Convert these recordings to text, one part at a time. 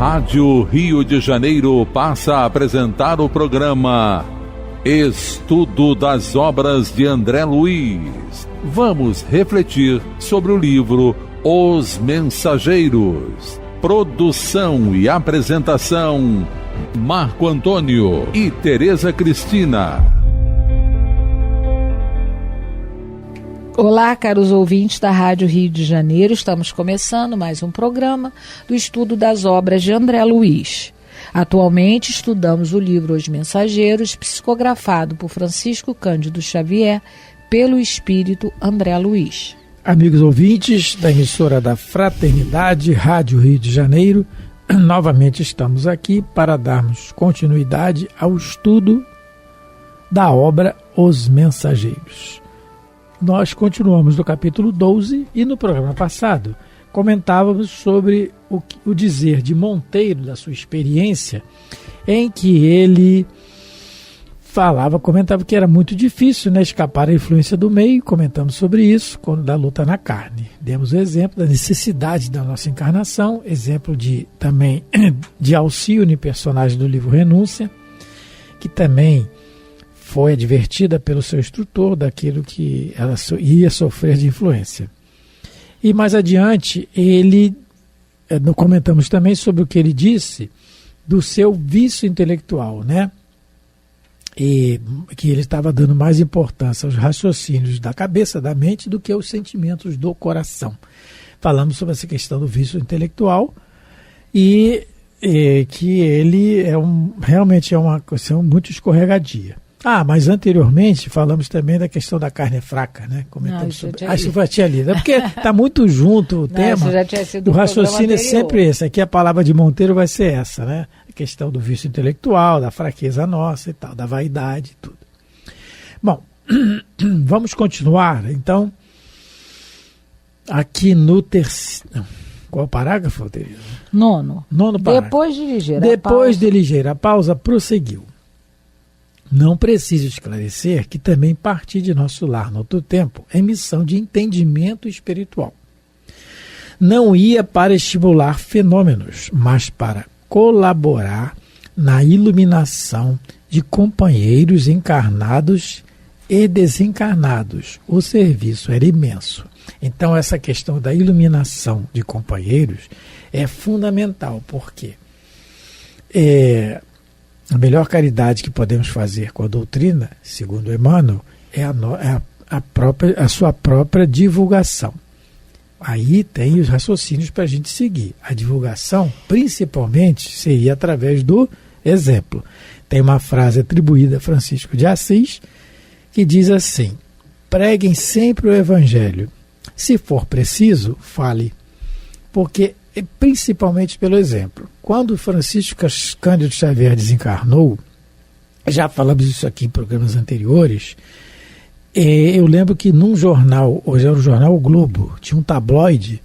Rádio Rio de Janeiro passa a apresentar o programa Estudo das Obras de André Luiz. Vamos refletir sobre o livro Os Mensageiros. Produção e apresentação, Marco Antônio e Tereza Cristina. Olá, caros ouvintes da Rádio Rio de Janeiro. Estamos começando mais um programa do estudo das obras de André Luiz. Atualmente estudamos o livro Os Mensageiros, psicografado por Francisco Cândido Xavier, pelo espírito André Luiz. Amigos ouvintes da emissora da Fraternidade, Rádio Rio de Janeiro, novamente estamos aqui para darmos continuidade ao estudo da obra Os Mensageiros. Nós continuamos no capítulo 12 e no programa passado comentávamos sobre o dizer de Monteiro, da sua experiência, em que ele comentava que era muito difícil, né, escapar da influência do meio. Comentamos sobre isso quando da luta na carne. Demos o exemplo da necessidade da nossa encarnação, exemplo também de Alcione, personagem do livro Renúncia, que também foi advertida pelo seu instrutor daquilo que ela ia sofrer de influência. E mais adiante, comentamos também sobre o que ele disse do seu vício intelectual, né? E que ele estava dando mais importância aos raciocínios da cabeça, da mente, do que aos sentimentos do coração. Falamos sobre essa questão do vício intelectual e que ele realmente é uma questão muito escorregadia. Mas anteriormente falamos também da questão da carne fraca, né? Comentamos sobre. Isso já tinha lido. É porque está muito junto o tema. Já tinha sido o raciocínio é sempre esse. Aqui a palavra de Monteiro vai ser essa, né? A questão do vício intelectual, da fraqueza nossa e tal, da vaidade e tudo. Bom, vamos continuar, então, aqui no terceiro. Qual parágrafo, Tereza? Nono parágrafo. Depois de ligeira pausa, prosseguiu. Não preciso esclarecer que também parti de nosso lar no outro tempo em missão de entendimento espiritual. Não ia para estimular fenômenos, mas para colaborar na iluminação de companheiros encarnados e desencarnados. O serviço era imenso. Então essa questão da iluminação de companheiros é fundamental, porque a melhor caridade que podemos fazer com a doutrina, segundo Emmanuel, é a sua própria divulgação. Aí tem os raciocínios para a gente seguir. A divulgação, principalmente, seria através do exemplo. Tem uma frase atribuída a Francisco de Assis, que diz assim: preguem sempre o Evangelho. Se for preciso, fale. Porque principalmente pelo exemplo. Quando Francisco Cândido Xavier desencarnou, já falamos isso aqui em programas anteriores, eu lembro que num jornal, hoje era o jornal O Globo, tinha um tabloide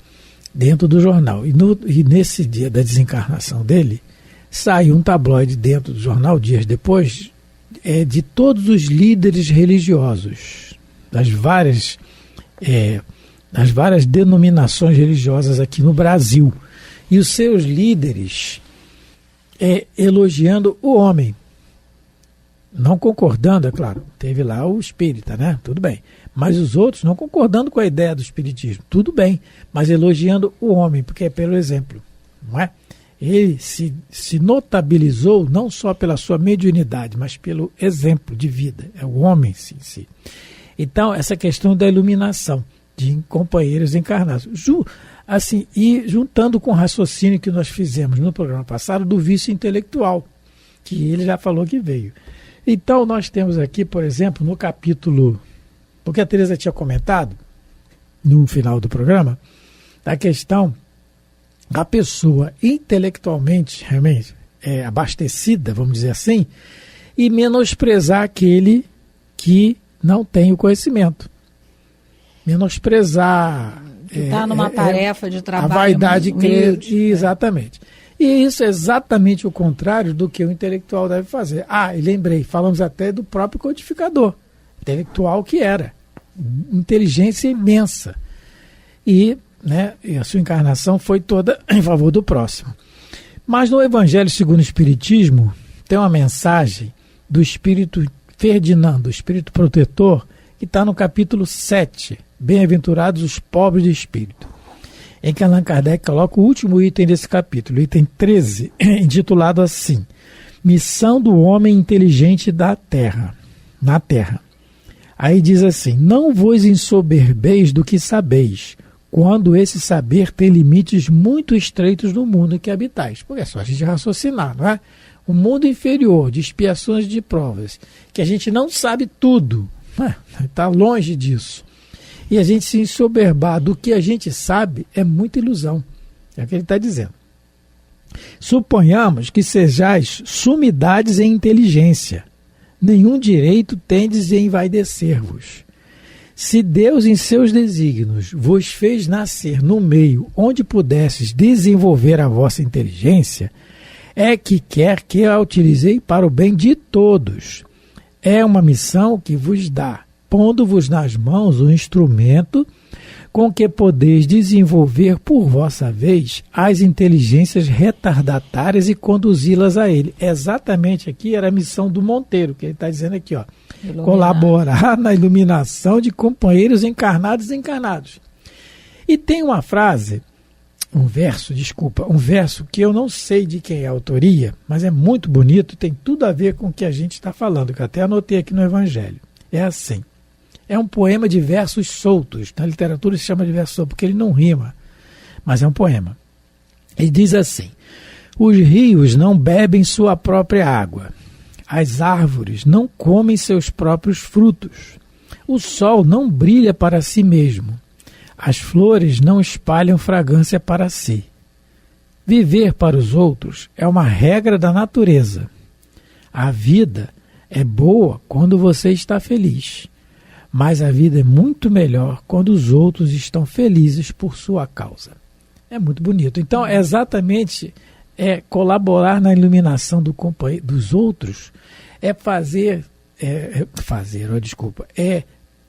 dentro do jornal. E nesse dia da desencarnação dele, saiu um tabloide dentro do jornal, dias depois, de todos os líderes religiosos, das várias denominações religiosas aqui no Brasil, e os seus líderes elogiando o homem, não concordando, é claro, teve lá o espírita, né? Tudo bem, mas os outros não concordando com a ideia do espiritismo, tudo bem, mas elogiando o homem, porque é pelo exemplo, não é? Ele se notabilizou não só pela sua mediunidade, mas pelo exemplo de vida, é o homem em si. Então, essa questão da iluminação de companheiros encarnados. E juntando com o raciocínio que nós fizemos no programa passado do vício intelectual, que ele já falou que veio. Então, nós temos aqui, por exemplo, no capítulo, porque a Tereza tinha comentado, no final do programa, a questão da pessoa intelectualmente, realmente, abastecida, vamos dizer assim, e menosprezar aquele que não tem o conhecimento. Menosprezar está numa tarefa de trabalho, a vaidade humilde, exatamente. E isso é exatamente o contrário do que o intelectual deve fazer. E lembrei, falamos até do próprio codificador intelectual que era, inteligência imensa, e a sua encarnação foi toda em favor do próximo. Mas no Evangelho segundo o Espiritismo, tem uma mensagem do Espírito Ferdinando, o Espírito Protetor, que está no capítulo 7, Bem-aventurados os pobres de espírito, em que Allan Kardec coloca o último item desse capítulo, item 13, intitulado assim: Missão do homem inteligente na Terra. Aí diz assim: não vos ensoberbeis do que sabeis, quando esse saber tem limites muito estreitos no mundo em que habitais. Porque é só a gente raciocinar, não é? O mundo inferior, de expiações e de provas, que a gente não sabe tudo, está longe disso. E a gente se ensoberbar do que a gente sabe é muita ilusão. É o que ele está dizendo. Suponhamos que sejais sumidades em inteligência. Nenhum direito tendes em envaidecer-vos. Se Deus, em seus desígnios, vos fez nascer no meio onde pudesses desenvolver a vossa inteligência, é que quer que a utilizei para o bem de todos. É uma missão que vos dá, pondo-vos nas mãos o instrumento com que podeis desenvolver por vossa vez as inteligências retardatárias e conduzi-las a ele. Exatamente aqui era a missão do Monteiro, que ele está dizendo aqui, ó. Colaborar na iluminação de companheiros encarnados e desencarnados. E tem uma frase, um verso que eu não sei de quem é a autoria, mas é muito bonito e tem tudo a ver com o que a gente está falando, que eu até anotei aqui no Evangelho. É assim: é um poema de versos soltos. Na literatura se chama de verso solto porque ele não rima, mas é um poema. Ele diz assim: os rios não bebem sua própria água, as árvores não comem seus próprios frutos, o sol não brilha para si mesmo, as flores não espalham fragrância para si. Viver para os outros é uma regra da natureza. A vida é boa quando você está feliz, mas a vida é muito melhor quando os outros estão felizes por sua causa. É muito bonito. Então, é exatamente colaborar na iluminação dos outros,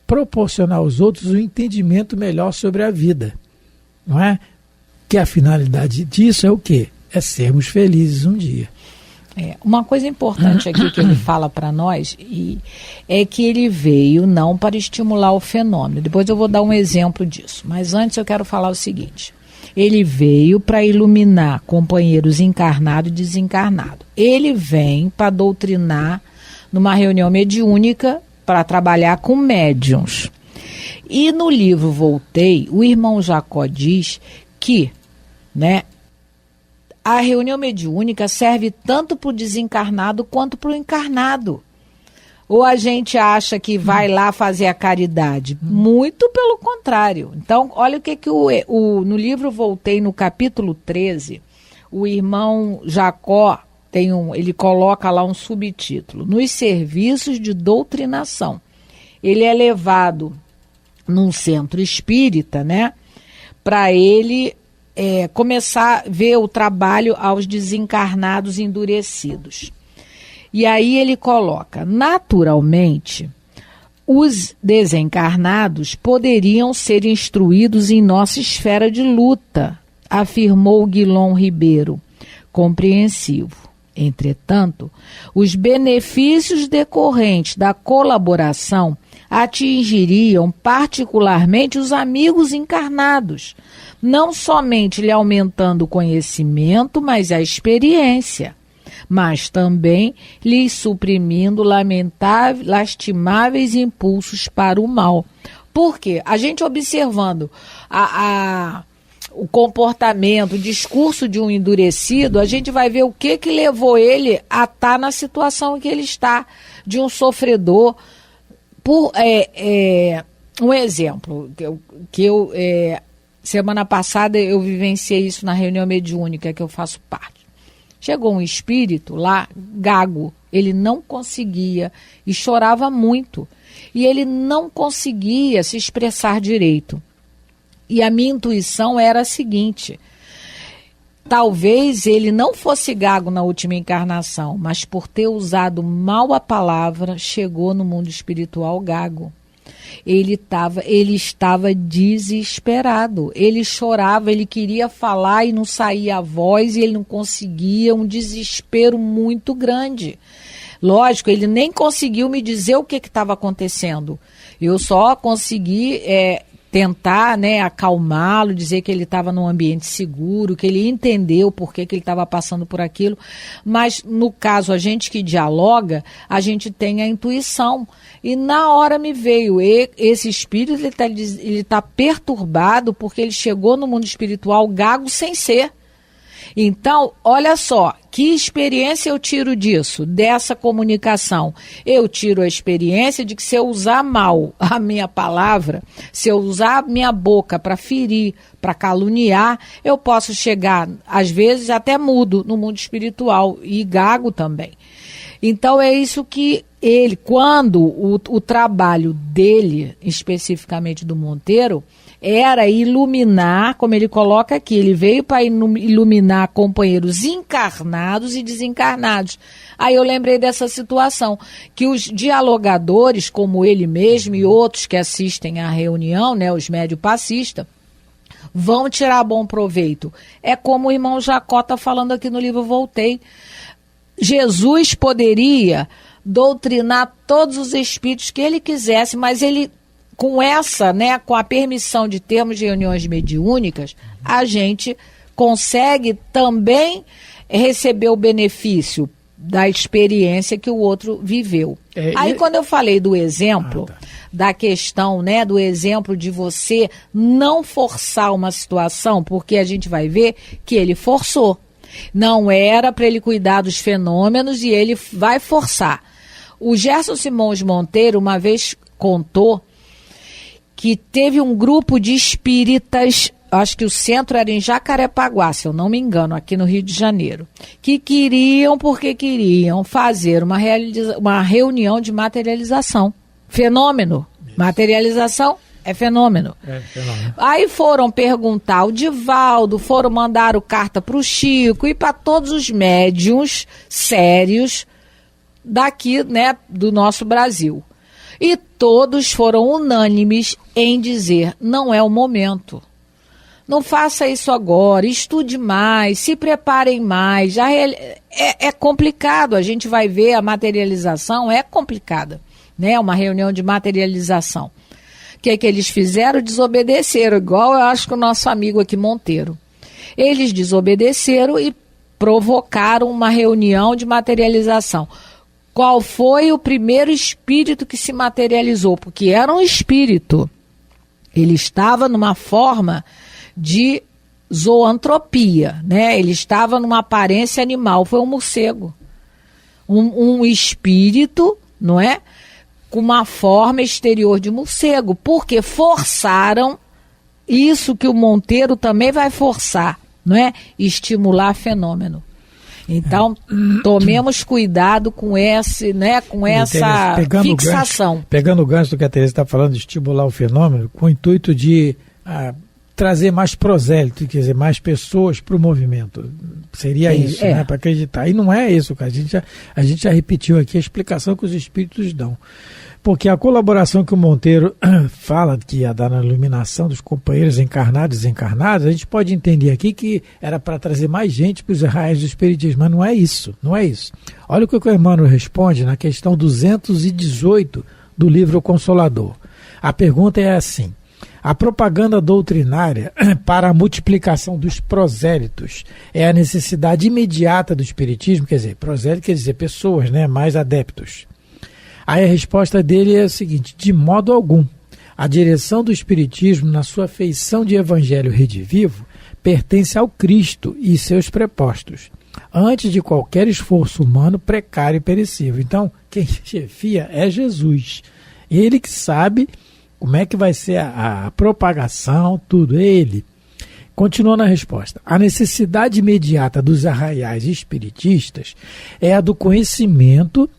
proporcionar aos outros um entendimento melhor sobre a vida. Não é? Que a finalidade disso é o quê? É sermos felizes um dia. Uma coisa importante aqui que ele fala para nós é que ele veio não para estimular o fenômeno. Depois eu vou dar um exemplo disso. Mas antes eu quero falar o seguinte: ele veio para iluminar companheiros encarnados e desencarnados. Ele vem para doutrinar numa reunião mediúnica para trabalhar com médiuns. E no livro Voltei, o irmão Jacó diz que, a reunião mediúnica serve tanto para o desencarnado quanto para o encarnado. Ou a gente acha que vai lá fazer a caridade? Muito pelo contrário. Então, olha o que no livro Voltei, no capítulo 13, o irmão Jacó ele coloca lá um subtítulo: nos serviços de doutrinação. Ele é levado num centro espírita, para ele começar a ver o trabalho aos desencarnados endurecidos. E aí ele coloca: naturalmente, os desencarnados poderiam ser instruídos em nossa esfera de luta, afirmou Guilom Ribeiro, compreensivo. Entretanto, os benefícios decorrentes da colaboração atingiriam particularmente os amigos encarnados, não somente lhe aumentando o conhecimento, mas a experiência, mas também lhes suprimindo lastimáveis impulsos para o mal. Por quê? A gente observando o comportamento, o discurso de um endurecido, a gente vai ver o que levou ele a estar na situação em que ele está, de um sofredor. Um exemplo, que eu semana passada eu vivenciei isso na reunião mediúnica que eu faço parte. Chegou um espírito lá, gago, ele não conseguia, e chorava muito, e ele não conseguia se expressar direito. E a minha intuição era a seguinte: talvez ele não fosse gago na última encarnação, mas por ter usado mal a palavra, chegou no mundo espiritual gago. ele estava desesperado. Ele chorava, ele queria falar e não saía a voz e ele não conseguia, um desespero muito grande. Lógico, ele nem conseguiu me dizer o que estava acontecendo. Eu só consegui tentar, acalmá-lo, dizer que ele estava num ambiente seguro, que ele entendeu por que ele estava passando por aquilo. Mas, no caso, a gente que dialoga, a gente tem a intuição. E na hora me veio, esse espírito ele está perturbado porque ele chegou no mundo espiritual gago sem ser. Então, olha só, que experiência eu tiro disso, dessa comunicação? Eu tiro a experiência de que se eu usar mal a minha palavra, se eu usar a minha boca para ferir, para caluniar, eu posso chegar, às vezes, até mudo no mundo espiritual e gago também. Então, é isso que ele, quando o trabalho dele, especificamente do Monteiro, era iluminar, como ele coloca aqui, ele veio para iluminar companheiros encarnados e desencarnados. Aí eu lembrei dessa situação, que os dialogadores, como ele mesmo e outros que assistem à reunião, os médios passistas, vão tirar bom proveito. É como o irmão Jacó está falando aqui no livro Voltei. Jesus poderia doutrinar todos os espíritos que ele quisesse, mas ele, com a permissão de termos reuniões mediúnicas, a gente consegue também receber o benefício da experiência que o outro viveu. Aí quando eu falei do exemplo, da questão, do exemplo de você não forçar uma situação, porque a gente vai ver que ele forçou. Não era para ele cuidar dos fenômenos e ele vai forçar. O Gerson Simões Monteiro uma vez contou que teve um grupo de espíritas, acho que o centro era em Jacarepaguá, se eu não me engano, aqui no Rio de Janeiro, que queriam fazer uma reunião de materialização. Fenômeno. Isso. Materialização é fenômeno. Fenômeno. Aí foram perguntar ao Divaldo, foram mandar carta para o Chico e para todos os médiuns sérios daqui, do nosso Brasil. E todos foram unânimes em dizer, não é o momento. Não faça isso agora, estude mais, se preparem mais. É complicado, a gente vai ver a materialização, é complicada, uma reunião de materialização. O que eles fizeram? Desobedeceram, igual eu acho que o nosso amigo aqui Monteiro. Eles desobedeceram e provocaram uma reunião de materialização. Qual foi o primeiro espírito que se materializou? Porque era um espírito. Ele estava numa forma de zoantropia, Ele estava numa aparência animal. Foi um morcego. Um espírito, com uma forma exterior de morcego. Porque forçaram isso que o Monteiro também vai forçar, estimular fenômeno. Então, tomemos cuidado com essa fixação. Pegando o gancho do que a Teresa está falando, de estimular o fenômeno, com o intuito de trazer mais prosélito, quer dizer, mais pessoas para o movimento. Seria isso, para acreditar. E não é isso, cara. A gente já repetiu aqui a explicação que os espíritos dão. Porque a colaboração que o Monteiro fala que ia dar na iluminação dos companheiros encarnados e desencarnados, a gente pode entender aqui que era para trazer mais gente para os raios do espiritismo, mas não é isso, não é isso. Olha o que o Emmanuel responde na questão 218 do livro O Consolador. A pergunta é assim: a propaganda doutrinária para a multiplicação dos prosélitos é a necessidade imediata do espiritismo? Quer dizer, prosélito quer dizer pessoas, mais adeptos. Aí a resposta dele é a seguinte: de modo algum. A direção do espiritismo, na sua feição de evangelho redivivo, pertence ao Cristo e seus prepostos, antes de qualquer esforço humano precário e perecível. Então, quem chefia é Jesus. Ele que sabe como é que vai ser a propagação, tudo. Ele. Continua na resposta. A necessidade imediata dos arraiais espiritistas é a do conhecimento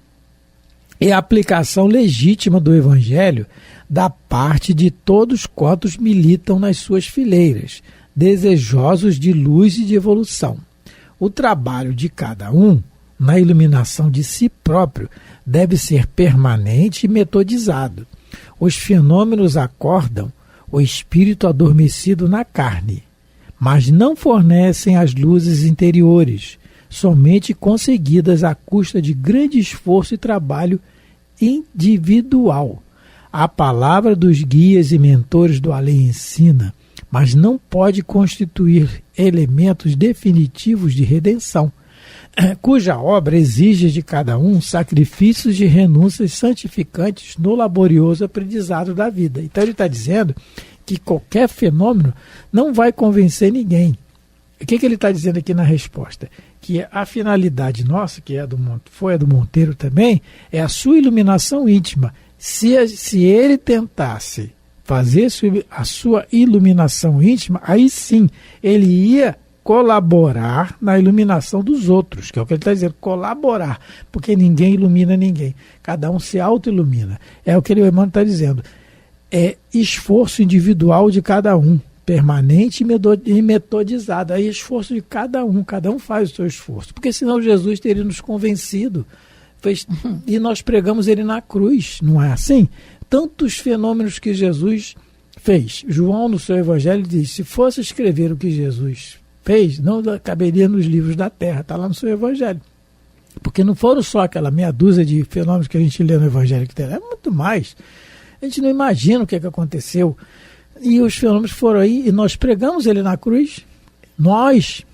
e a aplicação legítima do Evangelho da parte de todos quantos militam nas suas fileiras, desejosos de luz e de evolução. O trabalho de cada um, na iluminação de si próprio, deve ser permanente e metodizado. Os fenômenos acordam o espírito adormecido na carne, mas não fornecem as luzes interiores, somente conseguidas à custa de grande esforço e trabalho individual. A palavra dos guias e mentores do além ensina, mas não pode constituir elementos definitivos de redenção, cuja obra exige de cada um sacrifícios de renúncias santificantes no laborioso aprendizado da vida. Então ele está dizendo que qualquer fenômeno não vai convencer ninguém. O que ele está dizendo aqui na resposta? Que a finalidade nossa, que foi a do Monteiro também, é a sua iluminação íntima. Se ele tentasse fazer a sua iluminação íntima, aí sim ele ia colaborar na iluminação dos outros, que é o que ele está dizendo, colaborar, porque ninguém ilumina ninguém, cada um se auto-ilumina. É o que o Emmanuel está dizendo, é esforço individual de cada um, permanente e metodizado, aí esforço de cada um faz o seu esforço, porque senão Jesus teria nos convencido, e nós pregamos ele na cruz, não é assim? Tantos fenômenos que Jesus fez. João, no seu evangelho, diz, se fosse escrever o que Jesus fez, não caberia nos livros da terra, está lá no seu evangelho. Porque não foram só aquela meia dúzia de fenômenos que a gente lê no evangelho, que tem, é muito mais. A gente não imagina o que aconteceu. E os fenômenos foram aí, e nós pregamos ele na cruz. Nós,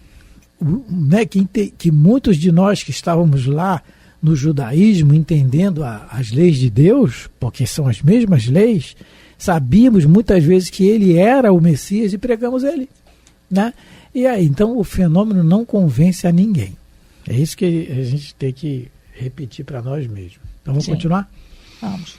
né, que muitos de nós que estávamos lá no judaísmo, entendendo as leis de Deus, porque são as mesmas leis, sabíamos muitas vezes que ele era o Messias e pregamos ele, né? E aí, então o fenômeno não convence a ninguém. É isso que a gente tem que repetir para nós mesmos. Então vamos continuar? Vamos.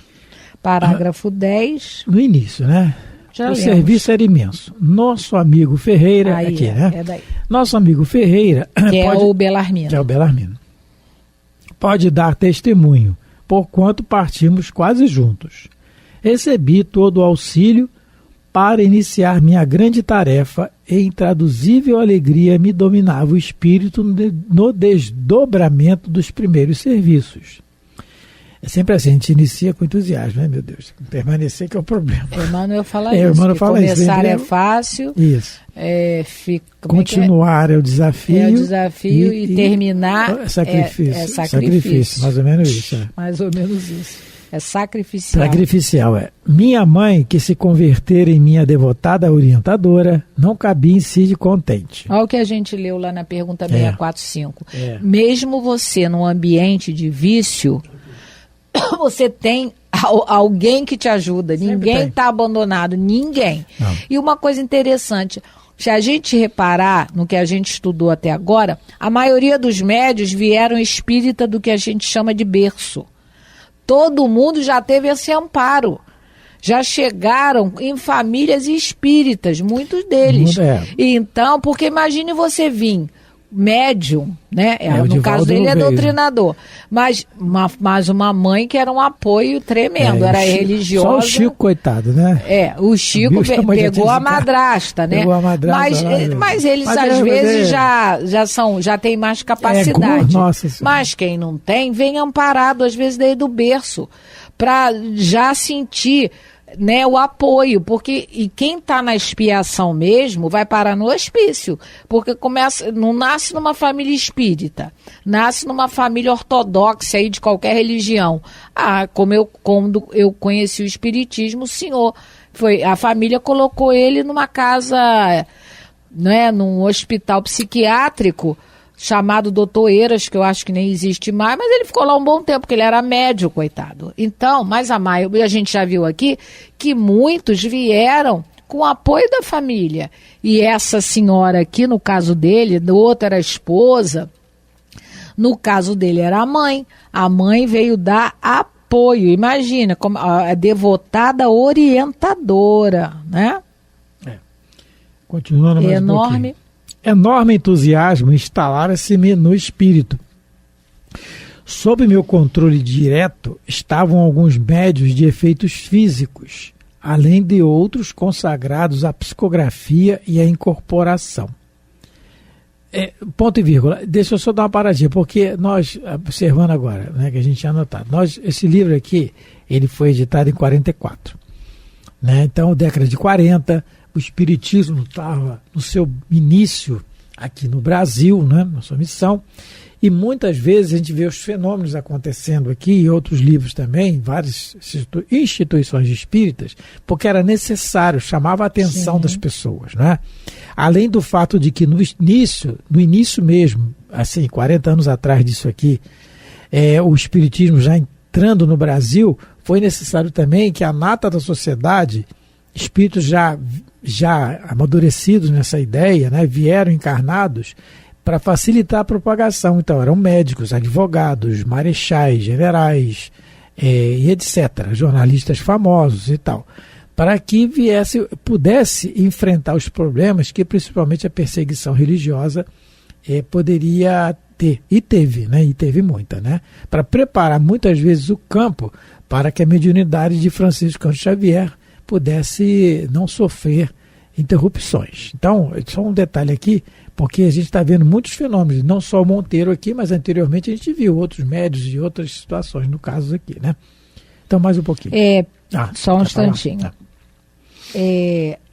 Parágrafo 10. No início, né? Já o lemos. Serviço era imenso. Nosso amigo Ferreira, aí, aqui, né? É daí. Nosso amigo Ferreira, que é o Belarmino. Que é o Belarmino. Pode dar testemunho, porquanto partimos quase juntos. Recebi todo o auxílio para iniciar minha grande tarefa e intraduzível alegria me dominava o espírito no desdobramento dos primeiros serviços. É sempre assim, a gente inicia com entusiasmo, né, meu Deus? Permanecer que é o problema. O Emmanuel fala isso, começar é fácil, continuar é o desafio. É o desafio e terminar é sacrifício. É sacrifício. Mais ou menos isso. É. Mais ou menos isso. É sacrificial. Sacrificial, é. Minha mãe, que se converter em minha devotada orientadora, não cabia em si de contente. Olha o que a gente leu lá na pergunta 645. Mesmo você num ambiente de vício, você tem alguém que te ajuda. Sempre ninguém está abandonado, ninguém. Não. E uma coisa interessante, se a gente reparar no que a gente estudou até agora, a maioria dos médios vieram espírita do que a gente chama de berço. Todo mundo já teve esse amparo. Já chegaram em famílias espíritas, muitos deles. E então, porque imagine você vir médium, né? No caso dele é doutrinador. Mas uma mãe que era um apoio tremendo, era religiosa. Só o Chico, coitado, né? O Chico pegou a madrasta, né? Pegou a madrasta, mas eles às vezes já têm mais capacidade. Mas quem não tem, vem amparado às vezes daí do berço, para já sentir, né, o apoio, e quem está na expiação mesmo vai parar no hospício, porque não nasce numa família espírita, nasce numa família ortodoxa aí de qualquer religião. Quando eu conheci o espiritismo, o senhor a família colocou ele numa casa, né, num hospital psiquiátrico chamado Doutor Eiras, que eu acho que nem existe mais, mas ele ficou lá um bom tempo, porque ele era médio, coitado. Então, mas a gente já viu aqui que muitos vieram com o apoio da família. E essa senhora aqui, no caso dele, do outro era a esposa, no caso dele era a mãe. A mãe veio dar apoio. Imagina, como a devotada orientadora, né? Continuando mais enorme. Enorme entusiasmo instalara-se-me no espírito. Sob meu controle direto estavam alguns médios de efeitos físicos, além de outros consagrados à psicografia e à incorporação. Ponto e vírgula. Deixa eu só dar uma paradinha, porque nós, observando agora, né, que a gente tinha anotado, esse livro aqui, ele foi editado em 44. Né? Então, década de 40, o Espiritismo estava no seu início aqui no Brasil, né, na sua missão, e muitas vezes a gente vê os fenômenos acontecendo aqui, e outros livros também, várias instituições espíritas, porque era necessário, chamava a atenção das pessoas, né? Além do fato de que no início mesmo, assim, 40 anos atrás disso aqui, o Espiritismo já entrando no Brasil, foi necessário também que a nata da sociedade, espíritos já amadurecidos nessa ideia, né, vieram encarnados para facilitar a propagação. Então, eram médicos, advogados, marechais, generais, e etc., jornalistas famosos e tal, para que pudesse enfrentar os problemas que principalmente a perseguição religiosa poderia ter, e teve, né? E teve muita, né? Para preparar muitas vezes o campo para que a mediunidade de Francisco Cândido Xavier pudesse não sofrer interrupções. Então, só um detalhe aqui, porque a gente está vendo muitos fenômenos, não só o Monteiro aqui, mas anteriormente a gente viu outros médios e outras situações, no caso aqui, né? Então, mais um pouquinho. Só um instantinho.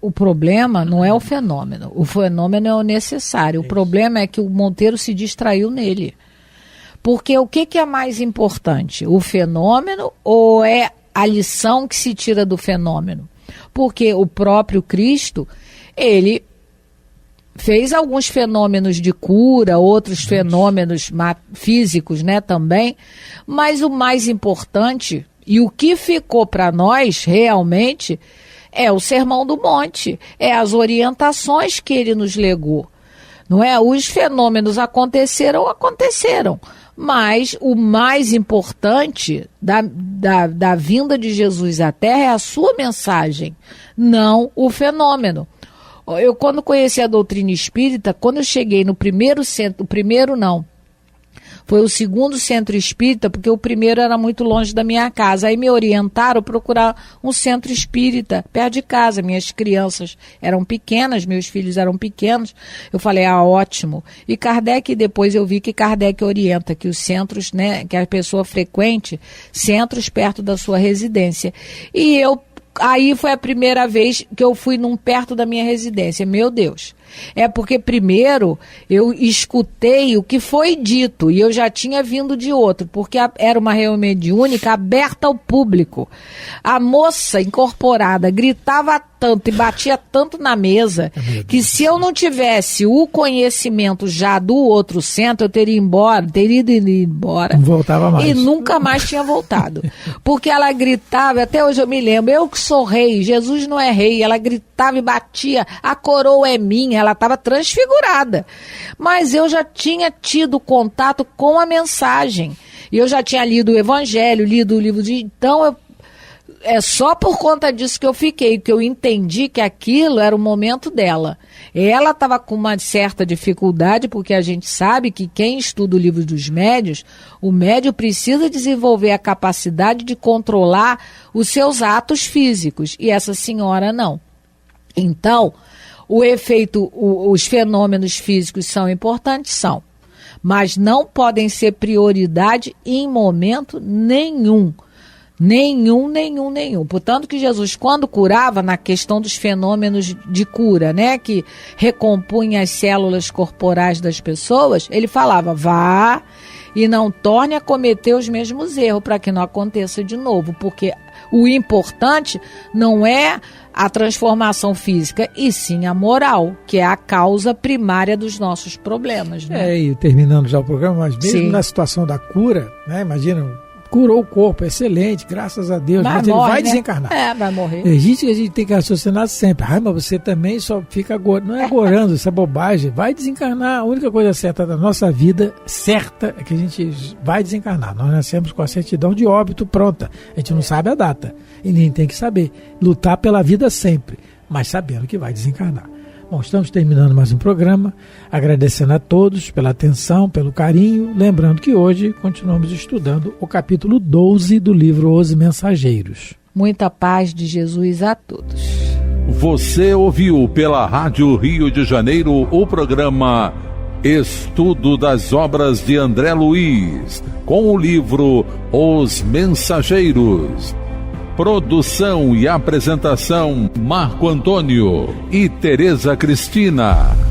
O problema não é o fenômeno é o necessário. O problema é que o Monteiro se distraiu nele. Porque o que é mais importante? O fenômeno ou é a lição que se tira do fenômeno? Porque o próprio Cristo, ele fez alguns fenômenos de cura, outros fenômenos físicos, né, também, mas o mais importante e o que ficou para nós realmente é o Sermão do Monte, é as orientações que ele nos legou, não é? Os fenômenos aconteceram, mas o mais importante da vinda de Jesus à Terra é a sua mensagem, não o fenômeno. Eu, quando conheci a doutrina espírita, quando eu cheguei no primeiro centro, foi o segundo centro espírita, porque o primeiro era muito longe da minha casa. Aí me orientaram a procurar um centro espírita perto de casa. Minhas crianças eram pequenas, meus filhos eram pequenos. Eu falei, ótimo. E Kardec, depois eu vi que Kardec orienta que os centros, né, que a pessoa frequente, centros perto da sua residência. E aí foi a primeira vez que eu fui perto da minha residência. Meu Deus. É porque primeiro eu escutei o que foi dito e eu já tinha vindo de outro, porque era uma reunião mediúnica aberta ao público. A moça incorporada gritava tanto e batia tanto na mesa que se eu não tivesse o conhecimento já do outro centro, eu teria ido embora. Não voltava mais. E nunca mais tinha voltado. Porque ela gritava, até hoje eu me lembro, eu que sou rei, Jesus não é rei. Ela gritava e batia, a coroa é minha, ela estava transfigurada. Mas eu já tinha tido contato com a mensagem. E eu já tinha lido o Evangelho, lido o livro de... Então, é só por conta disso que eu fiquei, que eu entendi que aquilo era o momento dela. Ela estava com uma certa dificuldade, porque a gente sabe que quem estuda o livro dos médios, o médio precisa desenvolver a capacidade de controlar os seus atos físicos, e essa senhora não. Então, os fenômenos físicos são importantes? São, mas não podem ser prioridade em momento nenhum. Nenhum. Portanto que Jesus, quando curava, na questão dos fenômenos de cura, né, que recompunha as células corporais das pessoas, ele falava, vá e não torne a cometer os mesmos erros, para que não aconteça de novo, porque o importante não é a transformação física, e sim a moral, que é a causa primária dos nossos problemas, né? E terminando já o programa, mas mesmo Sim. na situação da cura, né, imagina, curou o corpo, excelente, graças a Deus, mas ele vai desencarnar. Vai morrer. A gente tem que raciocinar sempre. Mas você também só fica não é agorando, isso é bobagem. Vai desencarnar. A única coisa certa da nossa vida, certa, é que a gente vai desencarnar. Nós nascemos com a certidão de óbito pronta. A gente não sabe a data. E nem tem que saber. Lutar pela vida sempre, mas sabendo que vai desencarnar. Bom, estamos terminando mais um programa, agradecendo a todos pela atenção, pelo carinho, lembrando que hoje continuamos estudando o capítulo 12 do livro Os Mensageiros. Muita paz de Jesus a todos. Você ouviu pela Rádio Rio de Janeiro o programa Estudo das obras de André Luiz, com o livro Os Mensageiros. Produção e apresentação: Marco Antônio e Tereza Cristina.